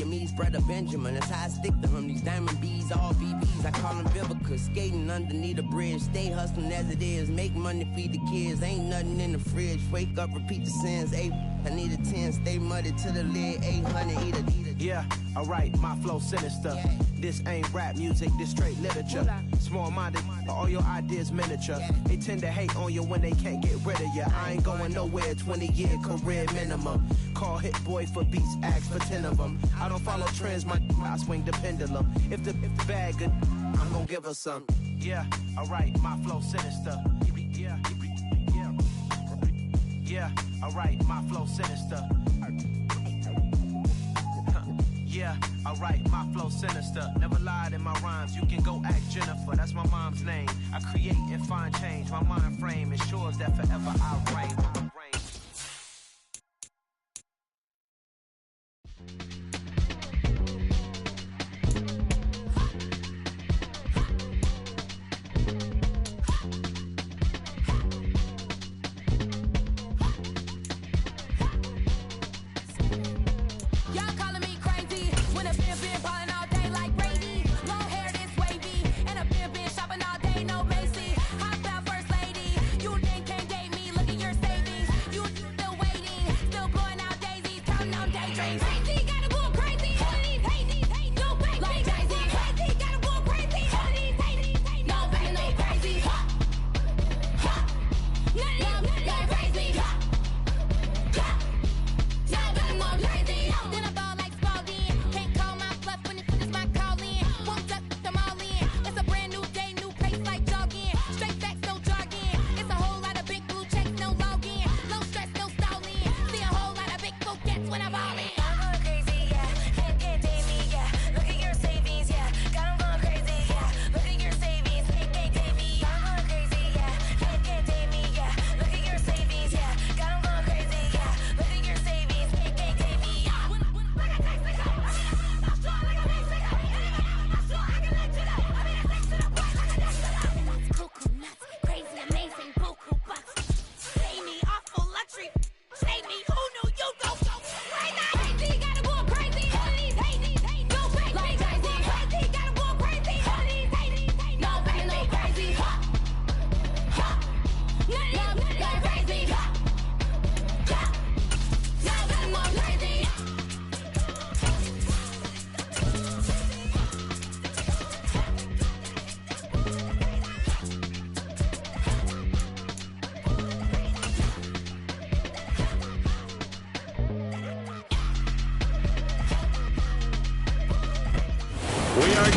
Give me his brother Benjamin, that's how I stick to him. These diamond B's, all BBs, I call them Vivica. Skating underneath a bridge, stay hustling as it is. Make money, feed the kids, ain't nothing in the fridge. Wake up, repeat the sins, I need a 10, stay muddy to the lid, 800, eat a. Yeah, alright, my flow sinister. Yeah. This ain't rap music, this straight literature. Small-minded, all your ideas miniature. Yeah. They tend to hate on you when they can't get rid of you. I ain't going nowhere, 20-year career minimum. Call Hit Boy for beats, ask for 10 of them. I don't follow trends, I swing the pendulum. If the bag good, I'm gonna give her some. Yeah, alright, my flow sinister. Yeah, yeah, yeah, alright, my flow sinister. Yeah, alright, my flow sinister. Never lied in my rhymes, you can go ask Jennifer. That's my mom's name. I create and find change. My mind frame ensures that forever I reign.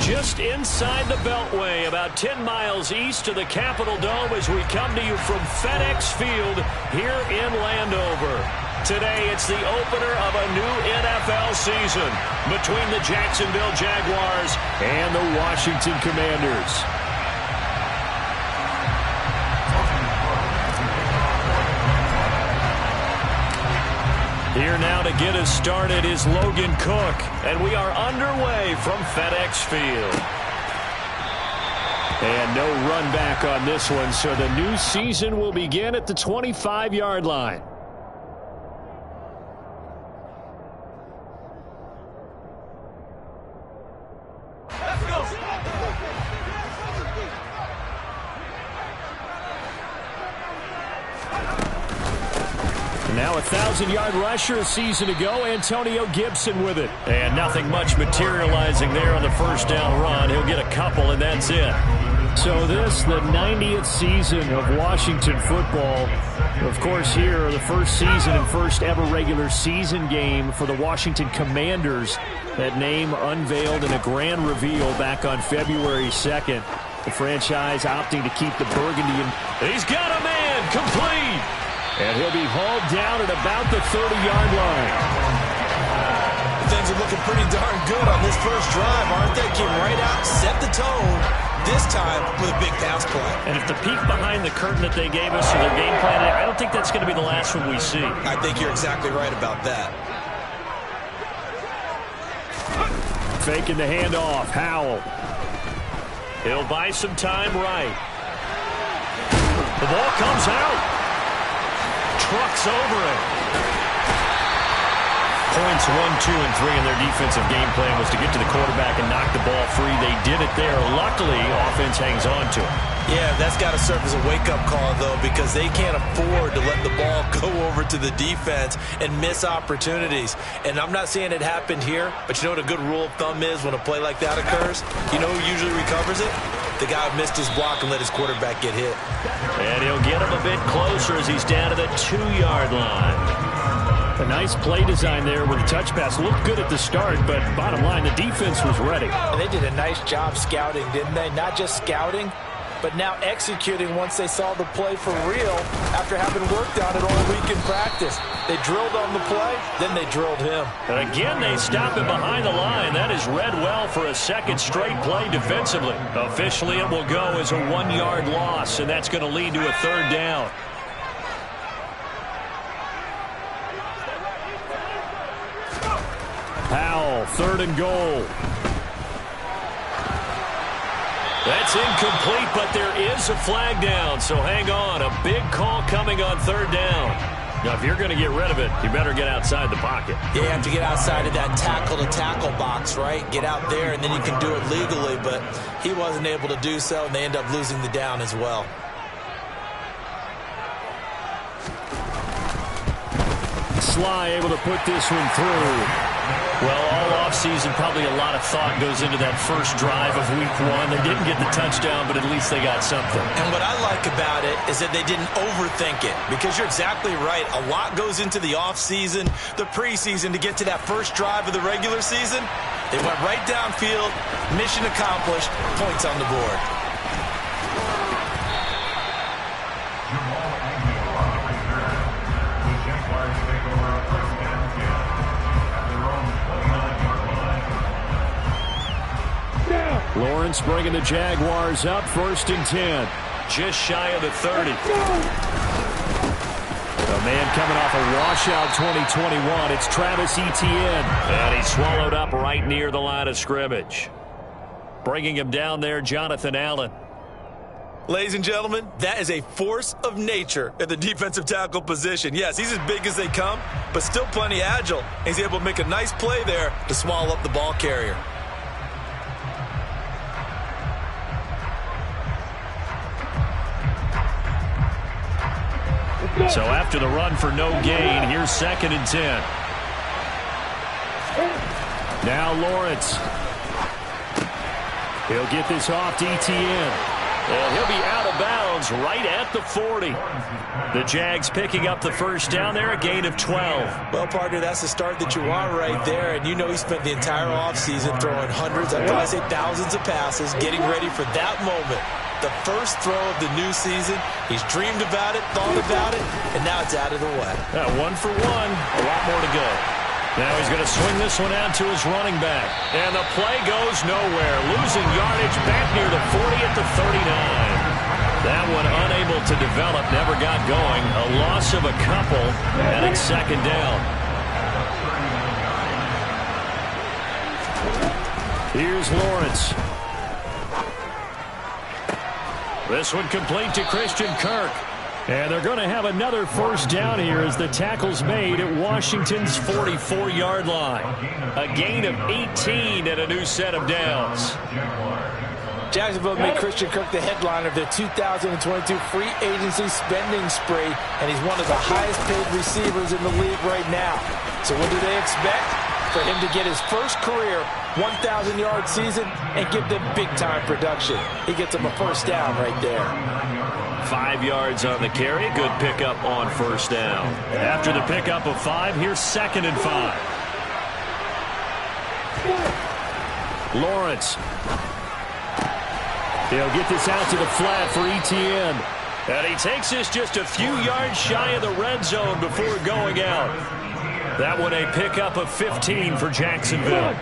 Just inside the Beltway, about 10 miles east of the Capitol Dome as we come to you from FedEx Field here in Landover. Today, it's the opener of a new NFL season between the Jacksonville Jaguars and the Washington Commanders. Here now to get us started is Logan Cook, and we are underway from FedEx Field. And no run back on this one, so the new season will begin at the 25-yard line. Now a 1,000-yard rusher a season ago, Antonio Gibson with it. And nothing much materializing there on the first down run. He'll get a couple, and that's it. So this, the 90th season of Washington football. Of course, here, the first season and first ever regular season game for the Washington Commanders. That name unveiled in a grand reveal back on February 2nd. The franchise opting to keep the burgundy. He's got a man, complete. And he'll be hauled down at about the 30-yard line. Things are looking pretty darn good on this first drive, aren't they? Came right out, set the tone, this time with a big pass play. And if the peek behind the curtain that they gave us for their game plan, I don't think that's going to be the last one we see. I think you're exactly right about that. Faking the handoff, Howell. He'll buy some time right. The ball comes out. Trucks over it. Points 1, 2, and 3 in their defensive game plan was to get to the quarterback and knock the ball free. They did it there. Luckily, offense hangs on to it. Yeah, that's got to serve as a wake-up call, though, because they can't afford to let the ball go over to the defense and miss opportunities. And I'm not saying it happened here, but you know what a good rule of thumb is when a play like that occurs? You know who usually recovers it? The guy who missed his block and let his quarterback get hit. And he'll get him a bit closer as he's down to the 2-yard line. A nice play design there with the touch pass. Looked good at the start, but bottom line, the defense was ready. And they did a nice job scouting, didn't they? Not just scouting, but now executing once they saw the play for real after having worked on it all week in practice. They drilled on the play, then they drilled him. And again, they stop him behind the line. That is read well for a second straight play defensively. Officially, it will go as a 1-yard loss, and that's going to lead to a 3rd down. Powell, 3rd and goal. That's incomplete, but there is a flag down, so hang on. A big call coming on 3rd down. Now, if you're going to get rid of it, you better get outside the pocket. Yeah, you have to get outside of that tackle-to-tackle box, right? Get out there, and then you can do it legally, but he wasn't able to do so, and they end up losing the down as well. Sly able to put this one through. Well, all offseason, probably a lot of thought goes into that first drive of week 1. They didn't get the touchdown, but at least they got something. And what I like about it is that they didn't overthink it, because you're exactly right. A lot goes into the offseason, the preseason, to get to that first drive of the regular season. They went right downfield, mission accomplished, points on the board. Lawrence bringing the Jaguars up, 1st and 10. Just shy of the 30. A man coming off a washout 2021. It's Travis Etienne. And he's swallowed up right near the line of scrimmage. Bringing him down there, Jonathan Allen. Ladies and gentlemen, that is a force of nature at the defensive tackle position. Yes, he's as big as they come, but still plenty agile. He's able to make a nice play there to swallow up the ball carrier. So after the run for no gain, here's 2nd and 10. Now Lawrence. He'll get this off to Etienne. And he'll be out of bounds right at the 40. The Jags picking up the first down there, a gain of 12. Well, partner, that's the start that you want right there. And you know he spent the entire offseason throwing hundreds, I'd probably say thousands of passes, getting ready for that moment. The first throw of the new season. He's dreamed about it, thought about it, and now it's out of the way. 1 for 1, a lot more to go. Now he's going to swing this one out to his running back. And the play goes nowhere. Losing yardage back near the 40 at the 39. That one unable to develop, never got going. A loss of a couple, and it's 2nd down. Here's Lawrence. This one complete to Christian Kirk. And they're going to have another first down here as the tackle's made at Washington's 44-yard line. A gain of 18 and a new set of downs. Jacksonville made Christian Kirk the headliner of their 2022 free agency spending spree, and he's one of the highest-paid receivers in the league right now. So what do they expect? For him to get his first career 1,000-yard season and give them big-time production. He gets them a first down right there. 5 yards on the carry. Good pickup on first down. After the pickup of 5, here's 2nd and 5. Lawrence. He'll get this out to the flat for Etienne. And he takes this just a few yards shy of the red zone before going out. That one a pickup of 15 for Jacksonville.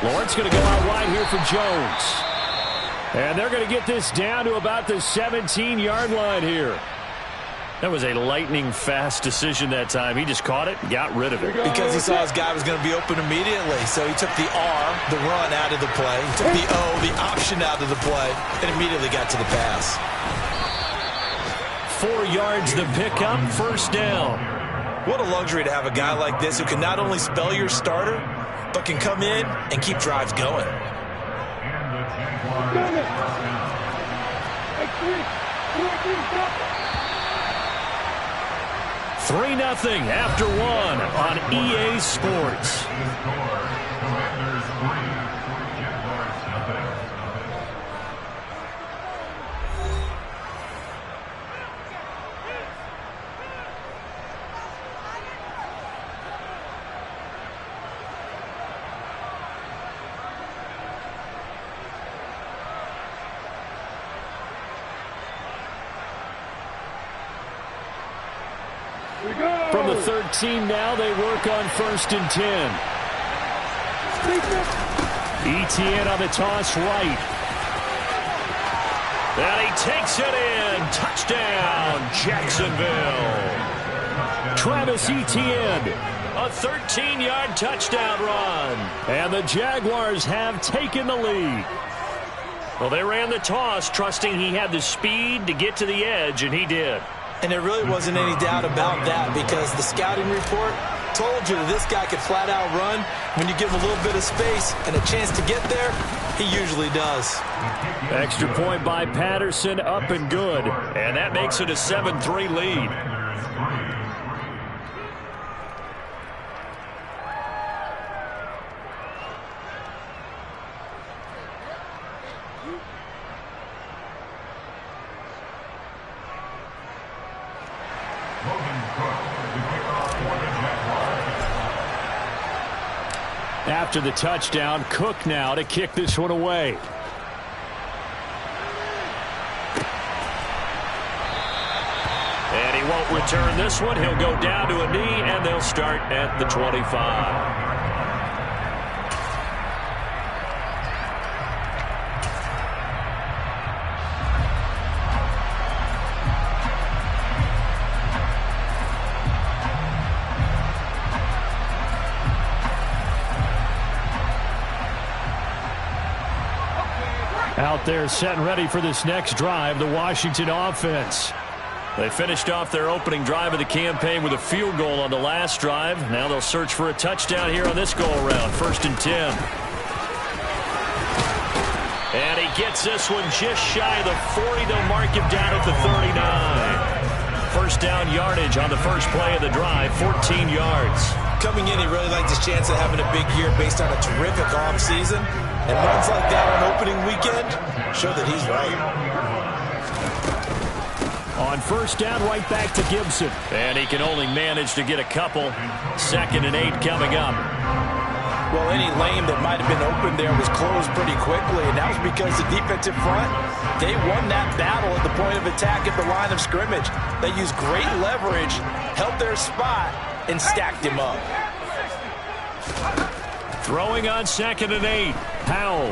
Lawrence going to go out wide here for Jones. And they're going to get this down to about the 17-yard line here. That was a lightning-fast decision that time. He just caught it and got rid of it. Because he saw his guy was going to be open immediately. So he took the R, the run, out of the play. He took the O, the option, out of the play, and immediately got to the pass. 4 yards the pickup, first down. What a luxury to have a guy like this who can not only spell your starter, but can come in and keep drives going. 3-0 after 1 on EA Sports. From the 13 now, they work on 1st and 10. Etienne on the toss right. And he takes it in. Touchdown, Jacksonville. Travis Etienne, a 13-yard touchdown run. And the Jaguars have taken the lead. Well, they ran the toss, trusting he had the speed to get to the edge, and he did. And there really wasn't any doubt about that, because the scouting report told you that this guy could flat out run. When you give him a little bit of space and a chance to get there, he usually does. Extra point by Patterson, up and good. And that makes it a 7-3 lead. After the touchdown, Cook now to kick this one away. And he won't return this one. He'll go down to a knee, and they'll start at the 25. Out there set and ready for this next drive, the Washington offense. They finished off their opening drive of the campaign with a field goal on the last drive. Now they'll search for a touchdown here on this go-around, 1st and 10. And he gets this one just shy of the 40. They'll mark him down at the 39. First down yardage on the first play of the drive, 14 yards. Coming in, he really liked his chance of having a big year based on a terrific offseason. And runs like that on opening weekend show that he's right. On first down, right back to Gibson. And he can only manage to get a couple. 2nd and 8 coming up. Well, any lane that might have been open there was closed pretty quickly, and that was because the defensive front, they won that battle at the point of attack at the line of scrimmage. They used great leverage, held their spot, and stacked him up. Throwing on 2nd and 8. Powell.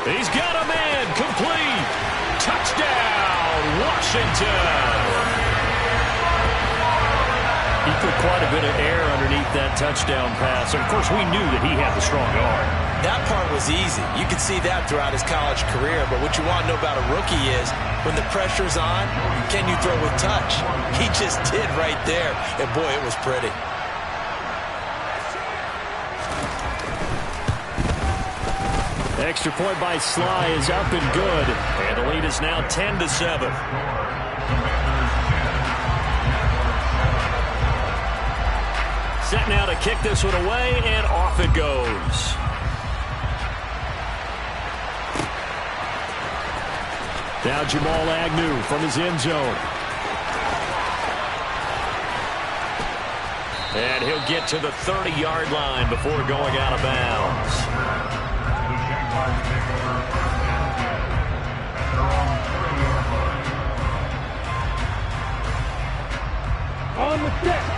He's got a man. Complete. Touchdown, Washington. He put quite a bit of air underneath that touchdown pass. Of course, we knew that he had the strong arm. That part was easy. You could see that throughout his college career. But what you want to know about a rookie is when the pressure's on, can you throw with touch? He just did right there. And, boy, it was pretty. Extra point by Sly is up and good. And the lead is now 10-7. Set now to kick this one away, and off it goes. Now Jamal Agnew from his end zone. And he'll get to the 30-yard line before going out of bounds.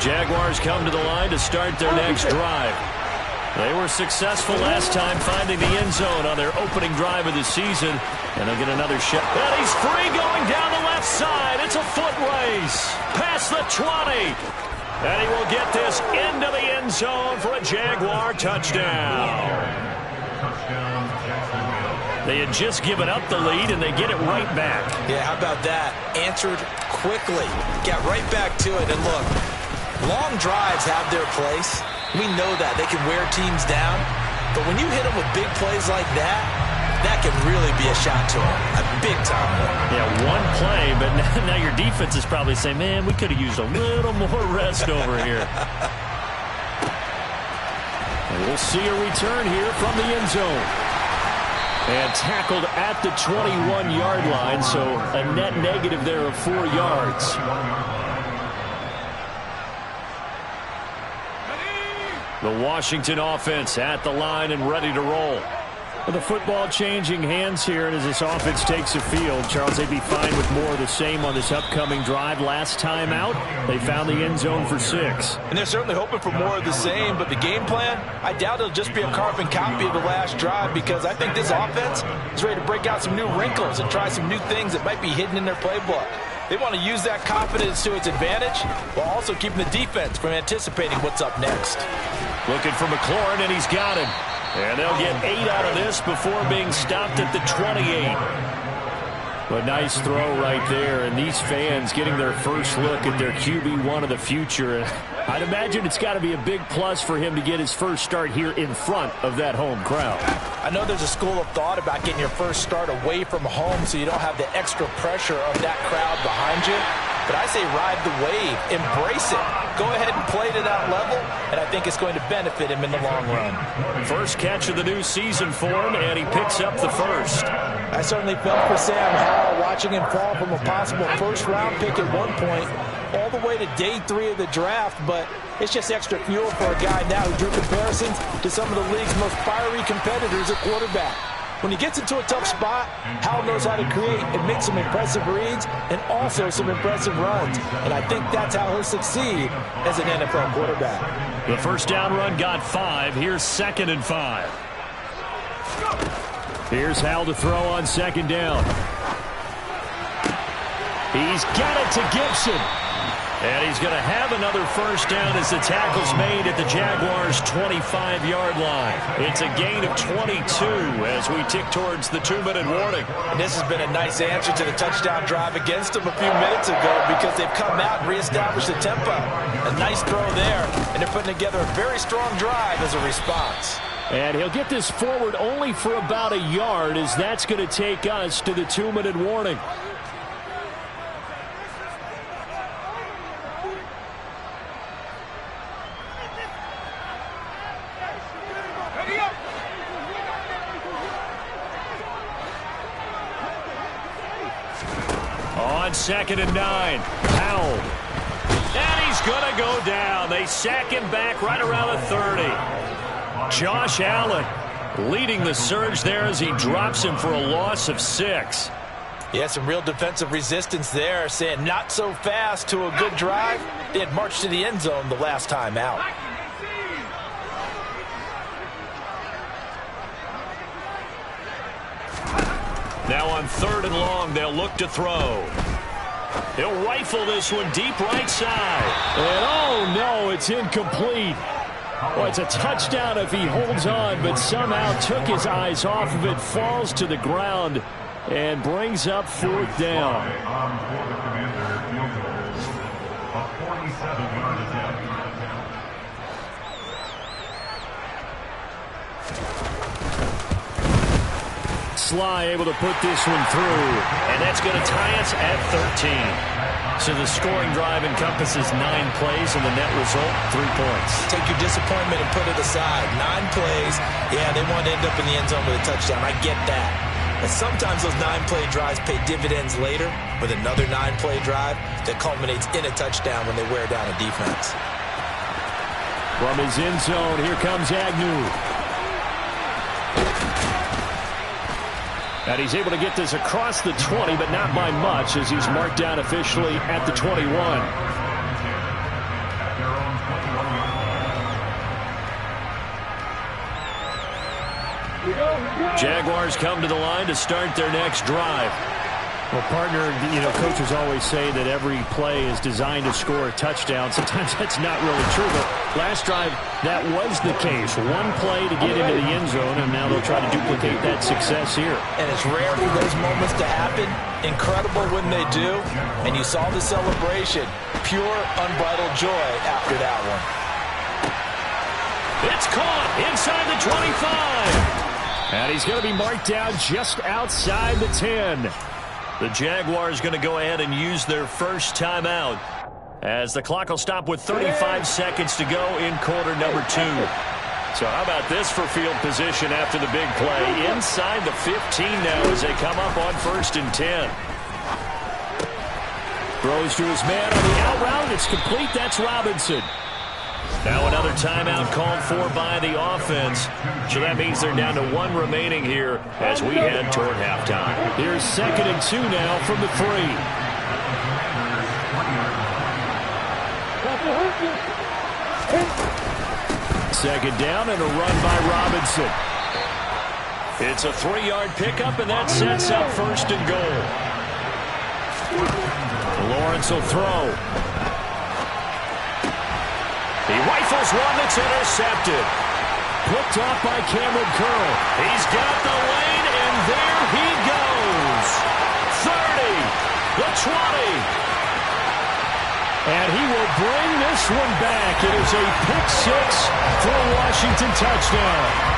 Jaguars come to the line to start their next drive. They were successful last time finding the end zone on their opening drive of the season, And they'll get another shot. And he's free going down the left side. It's a foot race. Past the 20. And he will get this into the end zone for a Jaguar touchdown. They had just given up the lead, and they get it right back. Yeah, how about that? Answered quickly. Got right back to it. And look, long drives have their place. We know that. They can wear teams down. But when you hit them with big plays like that, that can really be a shot to them. A big-time one. Yeah, one play, but now your defense is probably saying, man, we could have used a little more rest over here. And we'll see a return here from the end zone. And tackled at the 21-yard line, so a net negative there of 4 yards. The Washington offense at the line and ready to roll. With the football changing hands here, and as this offense takes the field, Charles, they'd be fine with more of the same on this upcoming drive. Last time out, they found the end zone for 6. And they're certainly hoping for more of the same, but the game plan, I doubt it'll just be a carbon copy of the last drive, because I think this offense is ready to break out some new wrinkles and try some new things that might be hidden in their playbook. They want to use that confidence to its advantage while also keeping the defense from anticipating what's up next. Looking for McLaurin, and he's got him. And they'll get 8 out of this before being stopped at the 28. But nice throw right there, and these fans getting their first look at their QB1 of the future. I'd imagine it's got to be a big plus for him to get his first start here in front of that home crowd. I know there's a school of thought about getting your first start away from home so you don't have the extra pressure of that crowd behind you. But I say ride the wave, embrace it. Go ahead and play to that level, and I think it's going to benefit him in the long run. First catch of the new season for him, and he picks up the first. I certainly felt for Sam Howell watching him fall from a possible first-round pick at one point all the way to day 3 of the draft, but it's just extra fuel for a guy now who drew comparisons to some of the league's most fiery competitors at quarterback. When he gets into a tough spot, Howell knows how to create and make some impressive reads and also some impressive runs. And I think that's how he'll succeed as an NFL quarterback. The first down run got 5. Here's 2nd and 5. Here's Howell to throw on 2nd down. He's got it to Gibson. And he's going to have another first down as the tackle's made at the Jaguars' 25-yard line. It's a gain of 22 as we tick towards the 2-minute warning. And this has been a nice answer to the touchdown drive against them a few minutes ago because they've come out and reestablished the tempo. A nice throw there, and they're putting together a very strong drive as a response. And he'll get this forward only for about a yard as that's going to take us to the 2-minute warning. On 2nd and 9, Howell. And he's going to go down. They sack him back right around the 30. Josh Allen leading the surge there as he drops him for a loss of 6. Yeah, some real defensive resistance there, saying not so fast to a good drive. They had marched to the end zone the last time out. Now on 3rd and long, they'll look to throw. He'll rifle this one deep right side. And oh no, it's incomplete. Well, it's a touchdown if he holds on, but somehow took his eyes off of it, falls to the ground, and brings up 4th down. Sly able to put this one through, and that's going to tie us at 13. So the scoring drive encompasses 9 plays, and the net result, 3 points. Take your disappointment and put it aside. 9 plays, yeah, they want to end up in the end zone with a touchdown. I get that. And sometimes those 9-play drives pay dividends later with another 9-play drive that culminates in a touchdown when they wear down a defense. From his end zone, here comes Agnew. And he's able to get this across the 20, but not by much, as he's marked down officially at the 21. Jaguars come to the line to start their next drive. Well, partner, coaches always say that every play is designed to score a touchdown. Sometimes that's not really true, but last drive, that was the case. One play to get into the end zone, and now they'll try to duplicate that success here. And it's rare for those moments to happen. Incredible when they do. And you saw the celebration. Pure, unbridled joy after that one. It's caught inside the 25. And he's going to be marked down just outside the 10. The Jaguars going to go ahead and use their first timeout as the clock will stop with 35 seconds to go in quarter number 2. So how about this for field position after the big play? Inside the 15 now as they come up on 1st and 10. Throws to his man on the out route. It's complete. That's Robinson. Now another timeout called for by the offense. So that means they're down to 1 remaining here as we head toward halftime. Here's 2nd and 2 now from the 3. Second down and a run by Robinson. It's a 3-yard pickup, and that sets up 1st and goal. Lawrence will throw. He rifles one that's intercepted. Picked off by Cameron Curl. He's got the lane, and there he goes. 30, the 20. And he will bring this one back. It is a pick-6 for a Washington touchdown.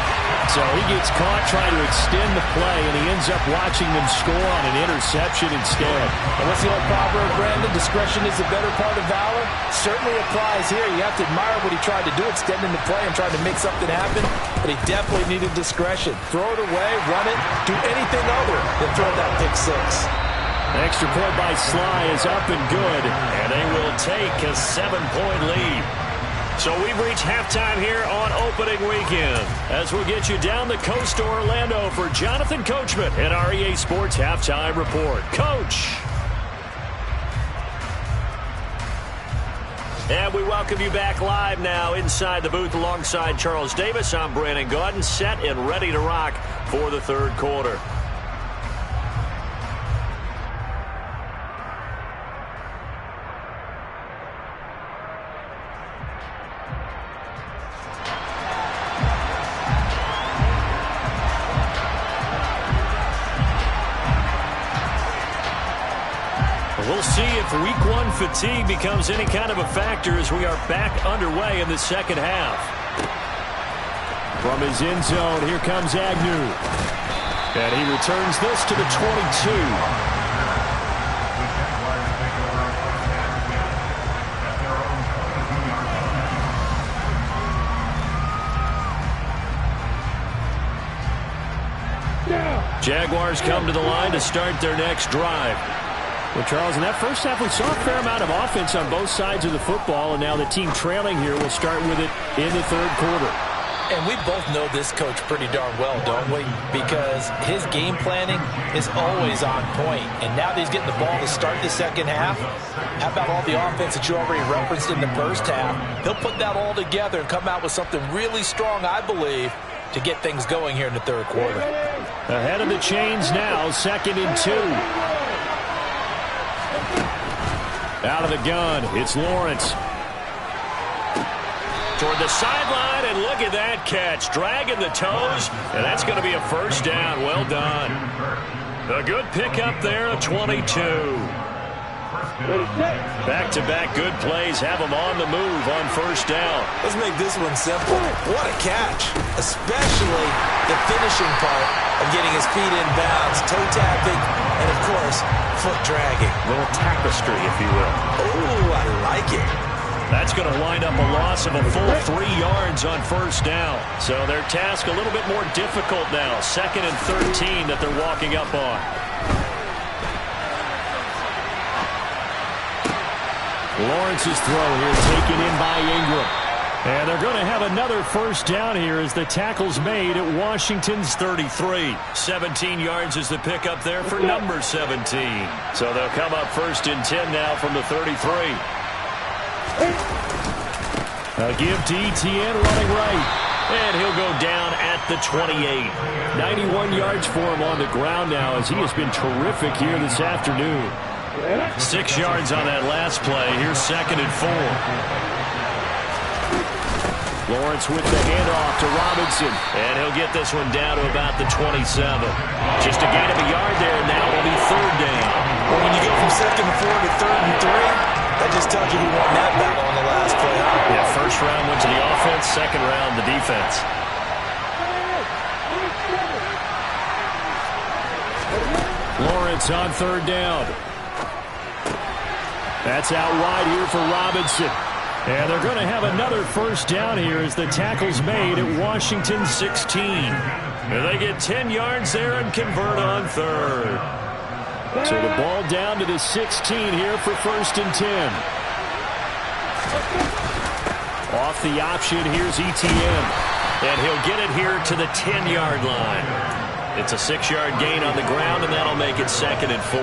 So he gets caught trying to extend the play, and he ends up watching them score on an interception instead. And what's the old proverb, Brandon? Discretion is the better part of valor. Certainly applies here. You have to admire what he tried to do, extending the play and trying to make something happen. But he definitely needed discretion. Throw it away, run it, do anything other than throw that pick-6. Extra point by Sly is up and good. And they will take a 7-point lead. So we've reached halftime here on opening weekend as we'll get you down the coast to Orlando for Jonathan Coachman and our EA Sports Halftime Report. Coach! And we welcome you back live now inside the booth alongside Charles Davis. I'm Brandon Gaudin, set and ready to rock for the 3rd quarter. We'll see if week 1 fatigue becomes any kind of a factor as we are back underway in the second half. From his end zone, here comes Agnew. And he returns this to the 22. Jaguars come to the line to start their next drive. Well, Charles, in that first half, we saw a fair amount of offense on both sides of the football, and now the team trailing here will start with it in the 3rd quarter. And we both know this coach pretty darn well, don't we? Because his game planning is always on point. And now that he's getting the ball to start the second half, how about all the offense that you already referenced in the first half? He'll put that all together and come out with something really strong, I believe, to get things going here in the 3rd quarter. Ahead of the chains now, 2nd and 2. Out of the gun, it's Lawrence. Toward the sideline, and look at that catch. Dragging the toes, and that's going to be a 1st down. Well done. A good pickup there, a 22. Back-to-back good plays have them on the move on 1st down. Let's make this one simple. What a catch, especially the finishing part of getting his feet in bounds, toe tapping, and of course, foot dragging. A little tapestry, if you will. Oh, I like it. That's going to wind up a loss of a full 3 yards on 1st down. So their task a little bit more difficult now. 2nd and 13 that they're walking up on. Lawrence's throw here taken in by Ingram. And they're going to have another 1st down here as the tackle's made at Washington's 33. 17 yards is the pickup there for number 17. So they'll come up 1st and 10 now from the 33. A give to Etienne running right. And he'll go down at the 28. 91 yards for him on the ground now as he has been terrific here this afternoon. 6 yards on that last play. Here's 2nd and 4. Lawrence with the handoff to Robinson. And he'll get this one down to about the 27. Just a gain of a yard there, and now it'll be 3rd down. Well, when you go from 2nd and 4 to 3rd and 3, that just tells you who won that battle on the last play. Yeah, first round went to the offense, second round the defense. Lawrence on 3rd down. That's out wide here for Robinson. And they're going to have another 1st down here as the tackle's made at Washington 16. And they get 10 yards there and convert on 3rd. So the ball down to the 16 here for 1st and 10. Off the option, here's ETN. And he'll get it here to the 10-yard line. It's a 6-yard gain on the ground, and that'll make it 2nd and 4.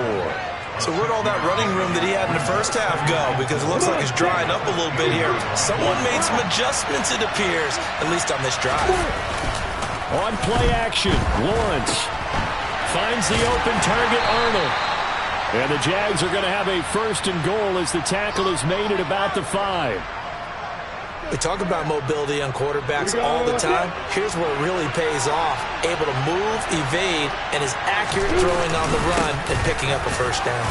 So where'd all that running room that he had in the first half go? Because it looks like it's drying up a little bit here. Someone made some adjustments, it appears, at least on this drive. On play action, Lawrence finds the open target, Arnold. And the Jags are going to have a 1st and goal as the tackle is made at about the 5. We talk about mobility on quarterbacks all the time. Here's where it really pays off. Able to move, evade, and is accurate throwing on the run and picking up a 1st down.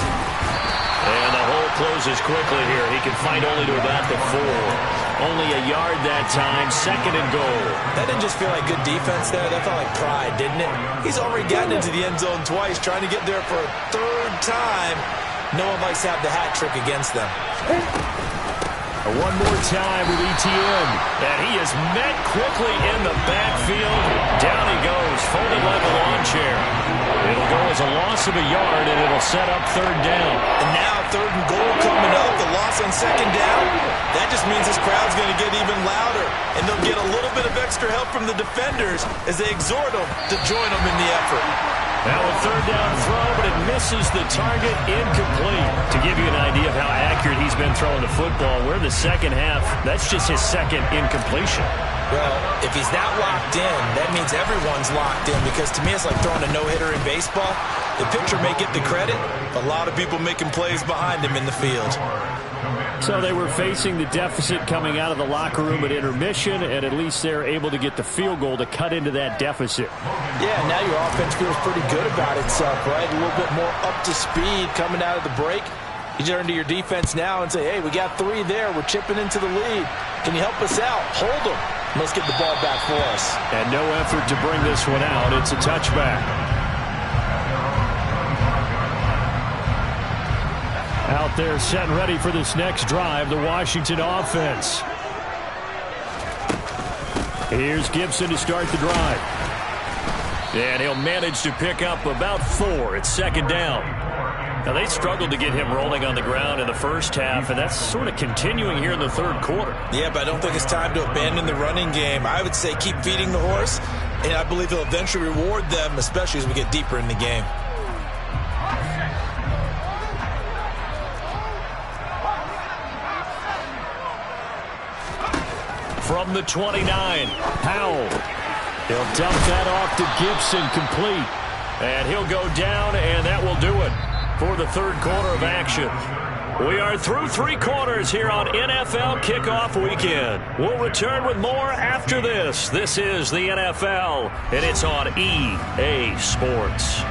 And the hole closes quickly here. He can fight only to about the 4. Only a yard that time, 2nd and goal. That didn't just feel like good defense there. That felt like pride, didn't it? He's already gotten into the end zone twice, trying to get there for a 3rd time. No one likes to have the hat trick against them. One more time with ETN. And he is met quickly in the backfield. Down he goes, folded like a lawn chair. It'll go as a loss of a yard, and it'll set up 3rd down. And now 3rd and goal coming up. The loss on 2nd down. That just means this crowd's going to get even louder. And they'll get a little bit of extra help from the defenders as they exhort them to join them in the effort. Now a 3rd down throw, but it misses the target, incomplete. To give you an idea of how accurate he's been throwing the football, we're in the second half. That's just his 2nd incompletion. Well, if he's not locked in, that means everyone's locked in, because to me it's like throwing a no-hitter in baseball. The pitcher may get the credit, but a lot of people making plays behind him in the field. So they were facing the deficit coming out of the locker room at intermission, and at least they're able to get the field goal to cut into that deficit. Yeah, now your offense feels pretty good about itself, right? A little bit more up to speed coming out of the break. You turn to your defense now and say, hey, we got 3 there. We're chipping into the lead. Can you help us out? Hold them. Let's get the ball back for us. And no effort to bring this one out. It's a touchback. Out there set and ready for this next drive, the Washington offense. Here's Gibson to start the drive. And he'll manage to pick up about 4. It's 2nd down. Now, they struggled to get him rolling on the ground in the first half, and that's sort of continuing here in the 3rd quarter. Yeah, but I don't think it's time to abandon the running game. I would say keep feeding the horse, and I believe he'll eventually reward them, especially as we get deeper in the game. From the 29, Powell. He'll dump that off to Gibson, complete. And he'll go down, and that will do it for the 3rd quarter of action. We are through 3 quarters here on NFL Kickoff Weekend. We'll return with more after this. This is the NFL, and it's on EA Sports.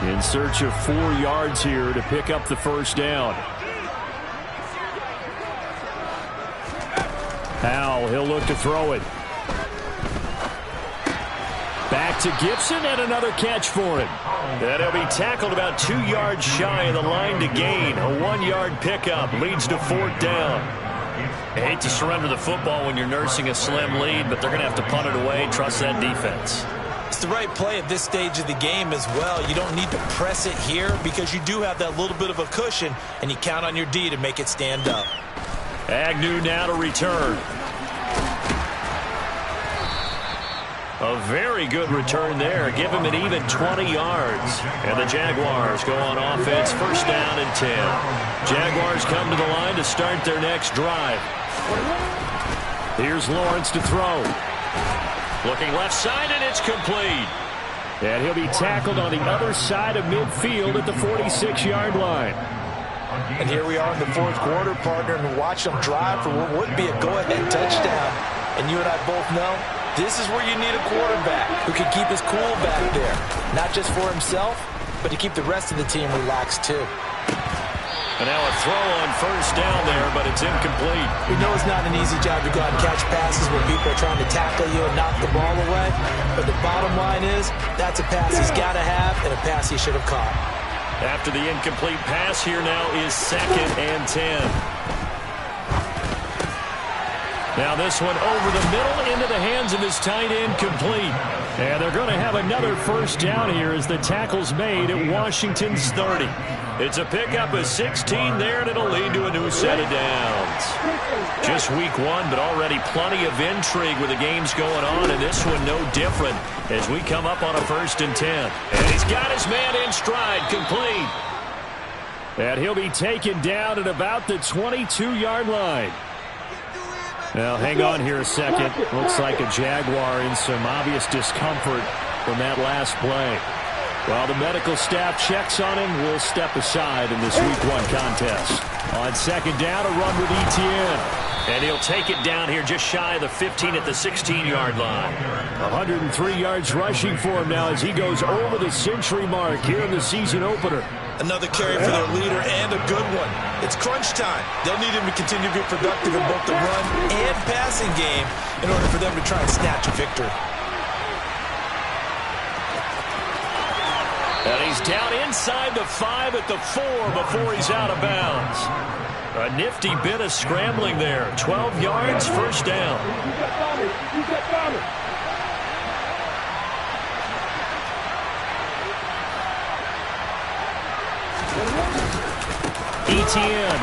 In search of 4 yards here to pick up the 1st down. Powell, he'll look to throw it. Back to Gibson, and another catch for him. And he'll be tackled about 2 yards shy of the line to gain. A 1-yard pickup leads to 4th down. I hate to surrender the football when you're nursing a slim lead, but they're going to have to punt it away. Trust that defense. It's the right play at this stage of the game as well. You don't need to press it here because you do have that little bit of a cushion, and you count on your D to make it stand up. Agnew now to return. A very good return there. Give him an even 20 yards. And the Jaguars go on offense, first down and 10. Jaguars come to the line to start their next drive. Here's Lawrence to throw. Looking left side, and it's complete. And he'll be tackled on the other side of midfield at the 46-yard line. And here we are in the fourth quarter, partner, and watch them drive for what would be a go-ahead touchdown. And you and I both know this is where you need a quarterback who can keep his cool back there. Not just for himself, but to keep the rest of the team relaxed too. And now a throw on first down there, but it's incomplete. We know it's not an easy job to go out and catch passes when people are trying to tackle you and knock the ball away. But the bottom line is, that's a pass he's got to have and a pass he should have caught. After the incomplete pass, here now is 2nd and 10. Now this one over the middle into the hands of his tight end, complete. And they're going to have another first down here as the tackle's made at Washington's 30. It's a pickup of 16 there, and it'll lead to a new set of downs. Just week one, but already plenty of intrigue with the games going on, and this one no different as we come up on a 1st and 10. And he's got his man in stride, complete. And he'll be taken down at about the 22-yard line. Now, hang on here a second. Looks like a Jaguar in some obvious discomfort from that last play. While the medical staff checks on him, we'll step aside in this week one contest. On 2nd down, a run with Etienne. And he'll take it down here just shy of the 15 at the 16-yard line. 103 yards rushing for him now as he goes over the century mark here in the season opener. Another carry for their leader, and a good one. It's crunch time. They'll need him to continue to be productive in both the run and passing game in order for them to try and snatch a victory. And he's down inside the 5 at the 4 before he's out of bounds. A nifty bit of scrambling there. 12 yards, first down. Etienne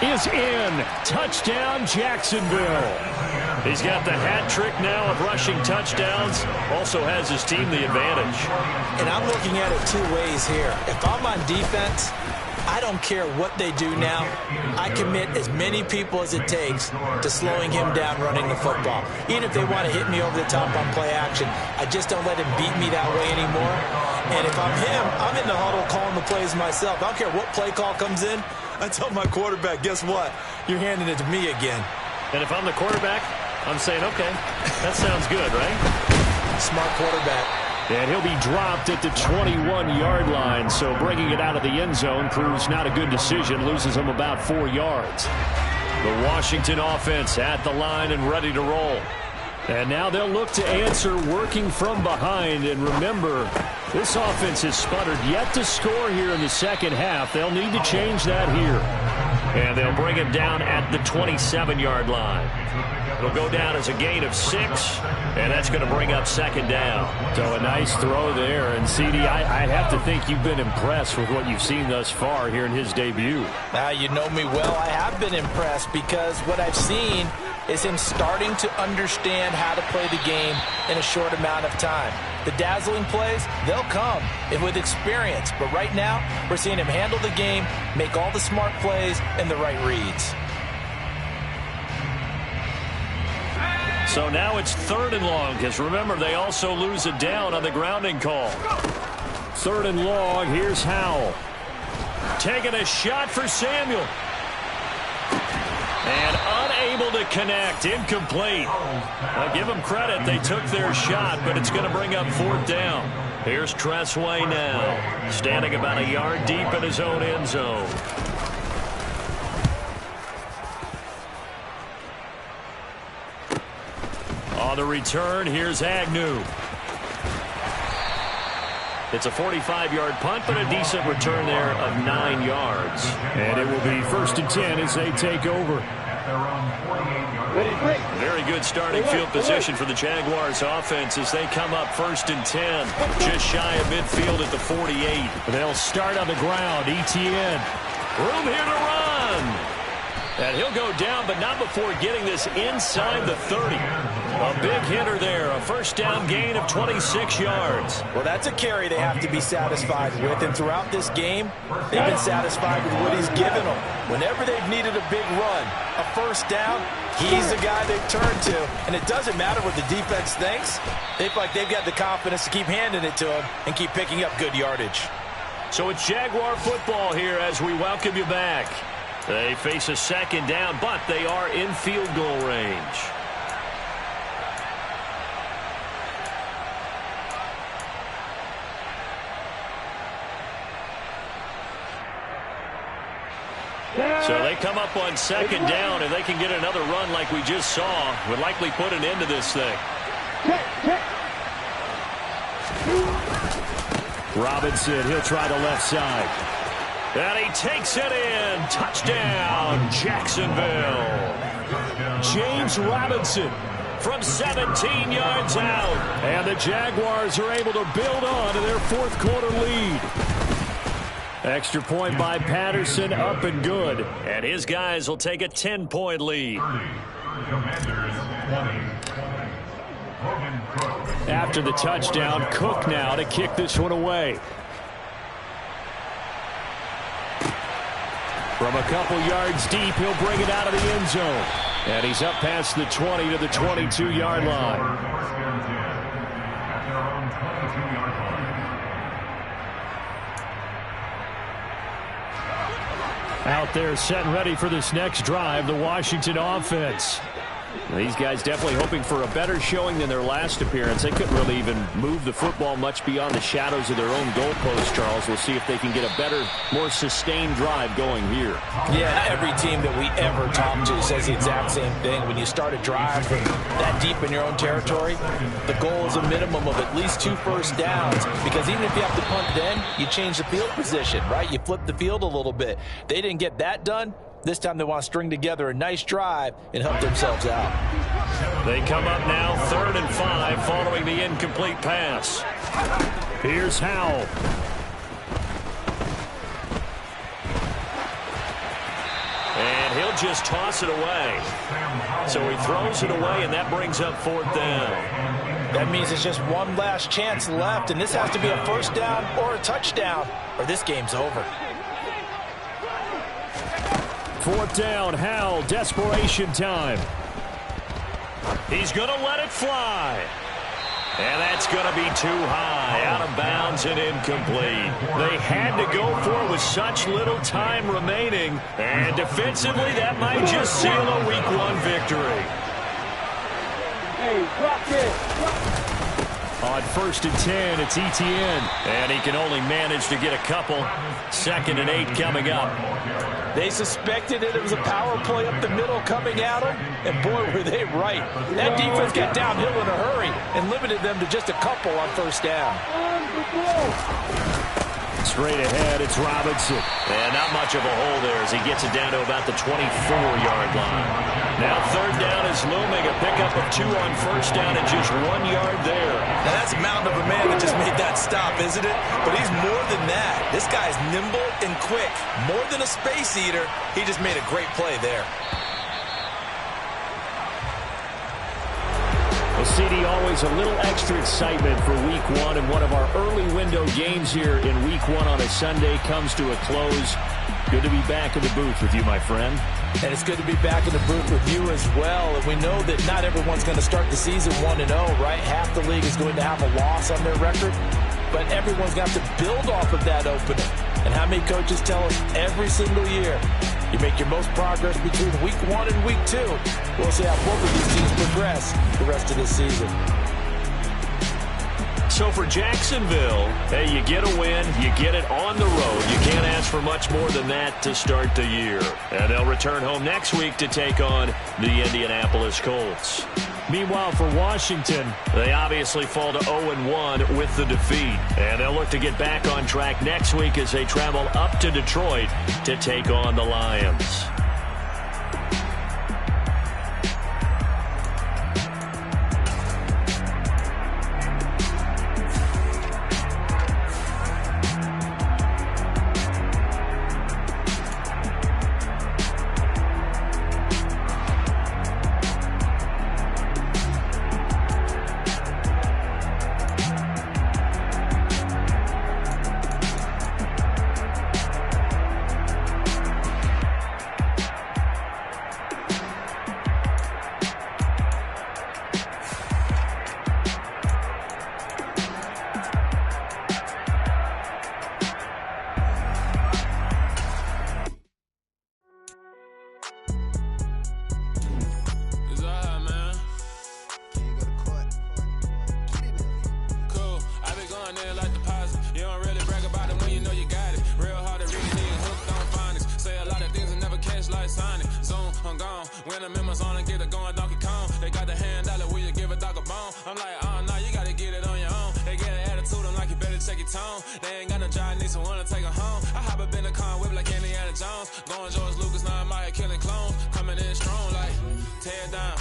is in. Touchdown, Jacksonville. He's got the hat trick now of rushing touchdowns. Also has his team the advantage. And I'm looking at it two ways here. If I'm on defense, I don't care what they do now. I commit as many people as it takes to slowing him down running the football. Even if they want to hit me over the top on play action, I just don't let him beat me that way anymore. And if I'm him, I'm in the huddle calling the plays myself. I don't care what play call comes in. I tell my quarterback, guess what? You're handing it to me again. And if I'm the quarterback, I'm saying, okay, that sounds good, right? Smart quarterback. And he'll be dropped at the 21-yard line, so bringing it out of the end zone proves not a good decision, loses him about 4 yards. The Washington offense at the line and ready to roll. And now they'll look to answer working from behind. And remember, this offense has sputtered yet to score here in the second half. They'll need to change that here. And they'll bring him down at the 27-yard line. It'll go down as a gain of 6, and that's going to bring up 2nd down. So a nice throw there. And, CD, I'd have to think you've been impressed with what you've seen thus far here in his debut. Now, you know me well. I have been impressed because what I've seen is him starting to understand how to play the game in a short amount of time. The dazzling plays, they'll come with experience. But right now, we're seeing him handle the game, make all the smart plays, and the right reads. So now it's 3rd and long, because remember, they also lose a down on the grounding call. 3rd and long, here's Howell. Taking a shot for Samuel. And unable to connect, incomplete. I'll give them credit, they took their shot, but it's going to bring up 4th down. Here's Tressway now, standing about a yard deep in his own end zone. On the return, here's Agnew. It's a 45-yard punt, but a decent return there of 9 yards. And it will be 1st and 10 as they take over. Very good starting field position for the Jaguars offense as they come up 1st and 10. Just shy of midfield at the 48. They'll start on the ground. Etienne. Room here to run. And he'll go down, but not before getting this inside the 30. A big hitter there, a first down gain of 26 yards. Well, that's a carry they have to be satisfied with, and throughout this game, they've been satisfied with what he's given them. Whenever they've needed a big run, a first down, he's the guy they've turned to. And it doesn't matter what the defense thinks. They feel like they've got the confidence to keep handing it to him and keep picking up good yardage. So it's Jaguar football here as we welcome you back. They face a second down, but they are in field goal range. So they come up on second down, and they can get another run like we just saw. Would likely put an end to this thing. Robinson, he'll try the left side. And he takes it in. Touchdown, Jacksonville. James Robinson from 17 yards out. And the Jaguars are able to build on to their fourth quarter lead. Extra point by Patterson, up and good. And his guys will take a 10-point lead. After the touchdown, Cook now to kick this one away. From a couple yards deep, he'll bring it out of the end zone. And he's up past the 20 to the 22-yard line. Out there set and ready for this next drive, the Washington offense. These guys definitely hoping for a better showing than their last appearance. They couldn't really even move the football much beyond the shadows of their own goalpost, Charles. We'll see if they can get a better, more sustained drive going here. Yeah, every team that we ever talk to says the exact same thing. When you start a drive from that deep in your own territory, the goal is a minimum of at least 2 first downs, because even if you have to punt then, you change the field position, right? You flip the field a little bit. They didn't get that done. This time they want to string together a nice drive and help themselves out. They come up now 3rd and 5 following the incomplete pass. Here's Howell. And he'll just toss it away. So he throws it away, and that brings up 4th down. That means it's just one last chance left, and this has to be a first down or a touchdown, or this game's over. 4th down, Howell, desperation time. He's going to let it fly. And that's going to be too high, out of bounds and incomplete. They had to go for it with such little time remaining. And defensively, that might just seal a Week 1 victory. Hey, drop it. On 1st and 10, it's Etienne. And he can only manage to get a couple. 2nd and 8 coming up. They suspected that it was a power play up the middle coming at them, and boy, were they right. That defense got downhill in a hurry and limited them to just a couple on 1st down. Straight ahead, it's Robinson. And not much of a hole there as he gets it down to about the 24-yard line. Now 3rd down is looming, a pickup of 2 on 1st down and just 1 yard there. Now that's a mountain of a man that just made that stop, isn't it? But he's more than that. This guy's nimble and quick. More than a space eater, he just made a great play there. Well, CD, always a little extra excitement for Week 1, and one of our early window games here in Week 1 on a Sunday comes to a close. Good to be back in the booth with you, my friend. And it's good to be back in the booth with you as well. And we know that not everyone's going to start the season 1-0, right? Half the league is going to have a loss on their record. But everyone's got to build off of that opening. And how many coaches tell us every single year, you make your most progress between Week 1 and Week 2. We'll see how both of these teams progress the rest of this season. So for Jacksonville, hey, you get a win, you get it on the road. You can't ask for much more than that to start the year. And they'll return home next week to take on the Indianapolis Colts. Meanwhile, for Washington, they obviously fall to 0-1 with the defeat. And they'll look to get back on track next week as they travel up to Detroit to take on the Lions. When the members on and get it going Donkey Kong. They got the hand dollar, will you give a dog a bone? I'm like, oh, no, you gotta get it on your own. They get an attitude, I'm like, you better check your tone. They ain't got no job, need someone to take her home. I hop up in the car, whip like Indiana Jones. Going George Lucas, now I'm out here killing clones. Coming in strong like, tear down,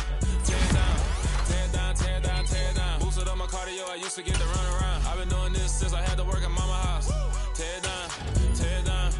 tear down, tear down, tear down, tear down. Boosted up my cardio, I used to get to run around. I've been doing this since I had to work at mama house. Tear down, tear down,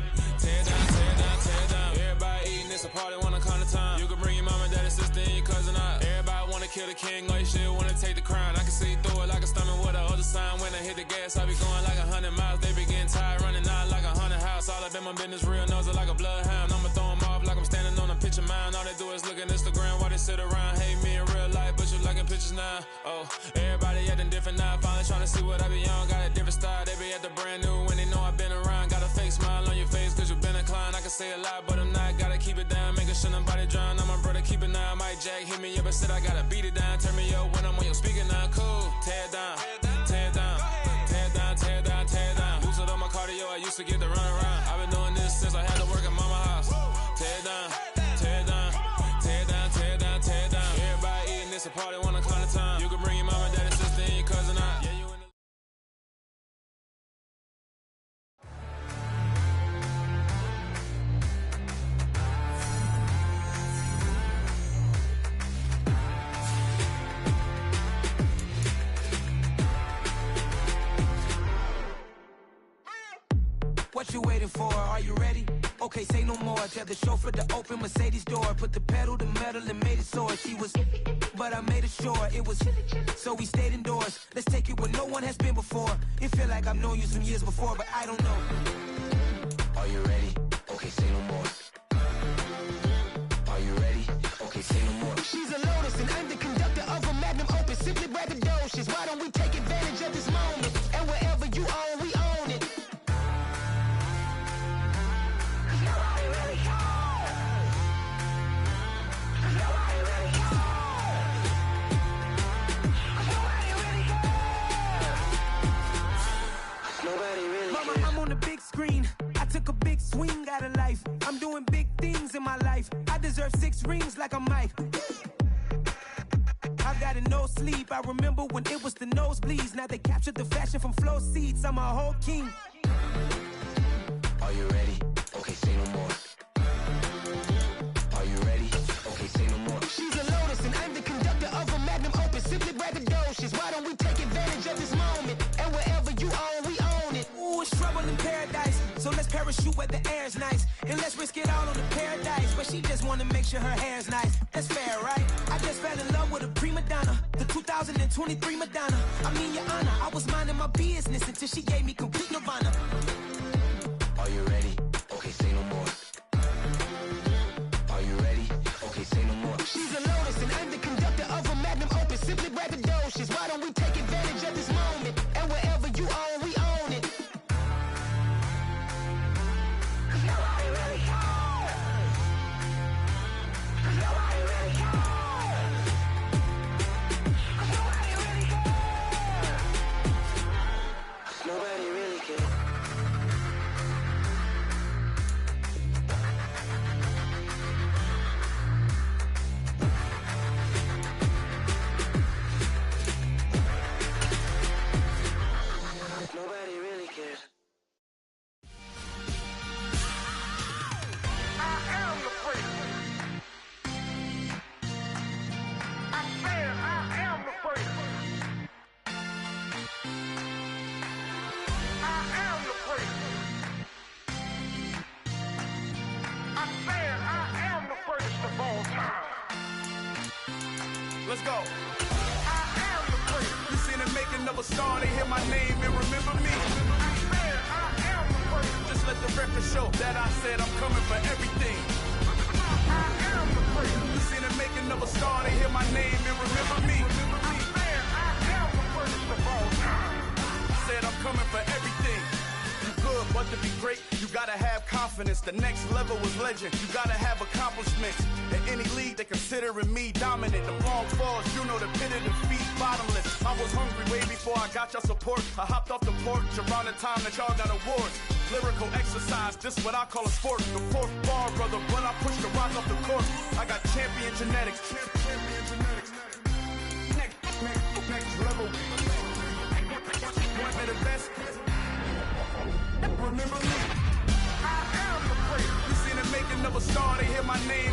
tear down, tear down, tear down. Everybody eating, it's a party, wanna come to time. You can bring your mama, daddy, sister, and your cousin out. Everybody wanna kill the king, or you shit wanna take the crown. I can see through it like a stomach with a other sign. When I hit the gas, I be going like 100 miles. They be getting tired, running out like 100 house. All up in my business, real nose it like a bloodhound. I'ma throw 'em off like I'm standing on a picture mound. All they do is look at Instagram while they sit around. Hate me in real life, but you liking pictures now. Oh, everybody acting different now. Finally trying to see what I be on. Got a different style, they be at the brand new when they know I've been around. Got a fake smile on your face cause you been inclined. I can say a lot, but I'm not. Gotta keep it down, making sure nobody drown. I'm my brother, keep it now. Mike Jack hit me up and said I gotta beat it down. Turn me up when I'm on your speaker now. Cool, tear down, tear down, tear down, tear down, tear down. Boosted up my cardio, I used to get to run around. I've been doing this since I had to work at mama house. Tear down, tear down, tear down, tear down, tear down. Everybody eating, it's a party, wanna come to time. You can bring your mama, daddy, sister, and your cousin out. Yeah, you in the What you waiting for? Are you ready? Okay, say no more. Tell the chauffeur to open Mercedes door. Put the pedal to metal and made it soar. She was, but I made it sure it was. So we stayed indoors. Let's take it where no one has been before. It feel like I've known you some years before, but I don't know. Are you ready? Okay, say no more. Are you ready? Okay, say no more. She's a Lotus and I'm the conductor of a Magnum Opus. Simply braggadocious. Why don't we take advantage of this moment? And wherever you own, we own it. Screen. I took a big swing out of life. I'm doing big things in my life. I deserve 6 rings like I'm Mike. I've got a no sleep. I remember when it was the nosebleeds. Now they captured the fashion from flow seats. I'm a whole king. Are you ready? Okay, say no more. Are you ready? Okay, say no more. She's a Lotus and I'm the conductor of a Magnum Opus. Simply braggadocious. Why don't we take advantage of this moment? And wherever you own, we own it. Ooh, it's trouble in paradise. So let's parachute where the air's nice. And let's risk it all on the paradise. But she just wanna make sure her hair's nice. That's fair, right? I just fell in love with a prima donna. The 2023 Madonna. I mean, your honor, I was minding my business until she gave me complete nirvana. Are you ready? Okay, say no more. Are you ready? Okay, say no more. She's a Lotus and I'm the conductor of a Magnum Opus. Simply braggadocious. Why don't we take advantage of this moment? And wherever you own, we own it. Nobody really cares. Nobody really cares. Nobody really cares. Nobody really cares. Nobody really cares. I am the freak. I said I am the freak. I am the freak. I said I am the freakest of all time. Let's go. I am the freak. You seen the making of a star, they hear my name and remember me. I said I am the freak. Just let the record show that I said I'm coming for everything. I am the freak. You seen the making of a star, they hear my name and remember me. I said I am the freakest of all time. Said I'm coming for everything. You good, but to be great, you gotta have confidence. The next level was legend. You gotta have accomplishments. In any league, they considering me dominant. The wrong falls, you know the pit of defeat, bottomless. I was hungry way before I got your support. I hopped off the porch around the time that y'all got awards. lyrical exercise, this what I call a sport. The fourth bar, brother, when I push the rock off the court. I got champion genetics. Champion genetics. Next level. One of the best. Remember me? I am the great. You see the making of a star, they hear my name